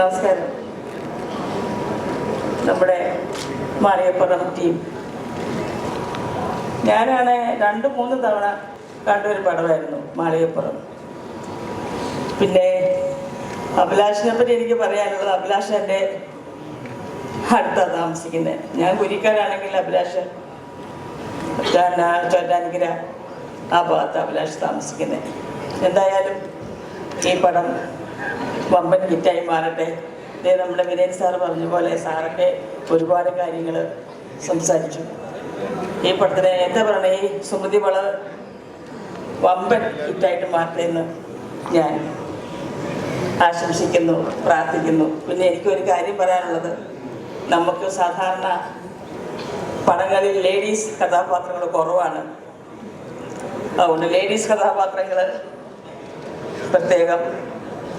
നമസ്കാരം. നമ്മുടെ മാളികപ്പുറം ടീം, ഞാനാണ് 2-3 തവണ കണ്ടൊരു പടമായിരുന്നു മാളികപ്പുറം. പിന്നെ അഭിലാഷിനെ പറ്റി എനിക്ക് പറയാനുള്ളത്, അഭിലാഷ് എൻ്റെ അടുത്താണ് താമസിക്കുന്നത്. ഞാൻ കുരിക്കാനാണെങ്കിൽ അഭിലാഷ് ചോറ്റാനിക്കര ആ ഭാഗത്ത് അഭിലാഷ് താമസിക്കുന്നത്. എന്തായാലും ഈ പടം വമ്പൻ ഹിറ്റായി മാറട്ടെ. ഇതേ നമ്മുടെ വിനയൻ സാറ് പറഞ്ഞ പോലെ സാറൊക്കെ ഒരുപാട് കാര്യങ്ങൾ സംസാരിച്ചു. ഈ പടത്തിന് എന്താ പറയണേ, ഈ സുമതി വളവ് വമ്പൻ ഹിറ്റായിട്ട് മാറട്ടെ എന്ന് ഞാൻ ആശംസിക്കുന്നു, പ്രാർത്ഥിക്കുന്നു. പിന്നെ എനിക്കൊരു കാര്യം പറയാനുള്ളത്, നമുക്ക് സാധാരണ പടങ്ങളിൽ ലേഡീസ് കഥാപാത്രങ്ങൾ കുറവാണ്. അതുകൊണ്ട് ലേഡീസ് കഥാപാത്രങ്ങൾ പ്രത്യേകം